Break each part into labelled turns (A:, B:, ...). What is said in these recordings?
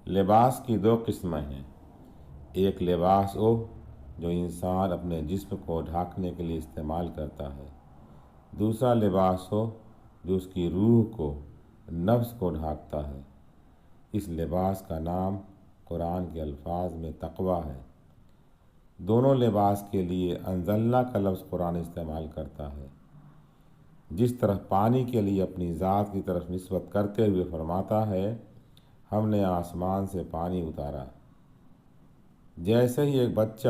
A: لباس کی دو قسمیں ہیں۔ ایک لباس وہ جو انسان اپنے جسم کو ڈھانکنے کے لیے استعمال کرتا ہے، دوسرا لباس ہو جو اس کی روح کو، نفس کو ڈھانکتا ہے۔ اس لباس کا نام قرآن کے الفاظ میں تقویٰ ہے۔ دونوں لباس کے لیے انزلنا کا لفظ قرآن استعمال کرتا ہے۔ جس طرح پانی کے لیے اپنی ذات کی طرف نسبت کرتے ہوئے فرماتا ہے، ہم نے آسمان سے پانی اتارا۔ جیسے ہی ایک بچہ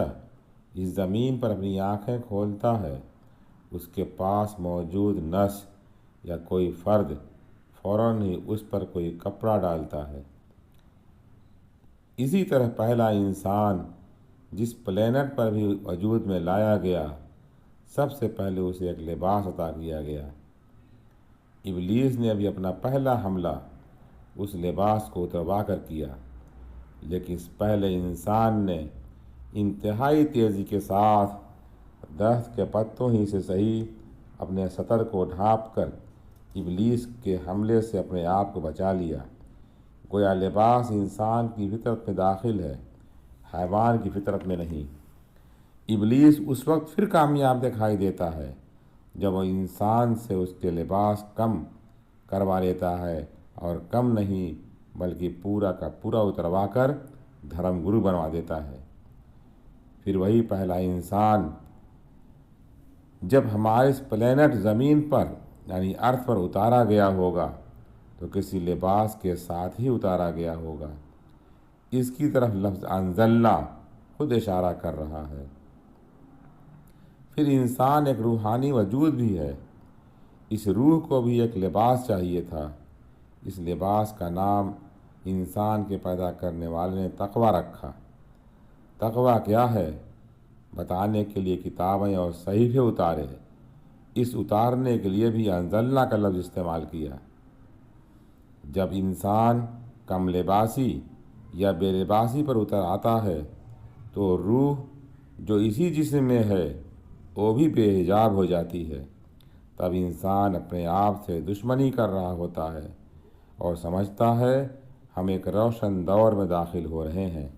A: اس زمین پر اپنی آنکھیں کھولتا ہے، اس کے پاس موجود نس یا کوئی فرد فوراً ہی اس پر کوئی کپڑا ڈالتا ہے۔ اسی طرح پہلا انسان جس پلینٹ پر بھی وجود میں لایا گیا، سب سے پہلے اسے ایک لباس عطا کیا گیا۔ ابلیس نے ابھی اپنا پہلا حملہ اس لباس کو اتروا کر کیا، لیکن اس پہلے انسان نے انتہائی تیزی کے ساتھ درخت کے پتوں ہی سے صحیح اپنے سطر کو ڈھانپ کر ابلیس کے حملے سے اپنے آپ کو بچا لیا۔ گویا لباس انسان کی فطرت میں داخل ہے، حیوان کی فطرت میں نہیں۔ ابلیس اس وقت پھر کامیاب دکھائی دیتا ہے جب وہ انسان سے اس کے لباس کم کروا لیتا ہے، اور کم نہیں بلکہ پورا کا پورا اتروا کر دھرم گرو بنوا دیتا ہے۔ پھر وہی پہلا انسان جب ہمارے اس پلینٹ زمین پر یعنی ارتھ پر اتارا گیا ہوگا تو کسی لباس کے ساتھ ہی اتارا گیا ہوگا۔ اس کی طرف لفظ انزلنا خود اشارہ کر رہا ہے۔ پھر انسان ایک روحانی وجود بھی ہے۔ اس روح کو بھی ایک لباس چاہیے تھا۔ اس لباس کا نام انسان کے پیدا کرنے والے نے تقویٰ رکھا۔ تقویٰ کیا ہے بتانے کے لیے کتابیں اور صحیفے اتارے۔ اس اتارنے کے لیے بھی انزلنا کا لفظ استعمال کیا۔ جب انسان کم لباسی یا بے لباسی پر اتر آتا ہے تو روح جو اسی جسم میں ہے وہ بھی بے حجاب ہو جاتی ہے۔ تب انسان اپنے آپ سے دشمنی کر رہا ہوتا ہے اور سمجھتا ہے ہم ایک روشن دور میں داخل ہو رہے ہیں۔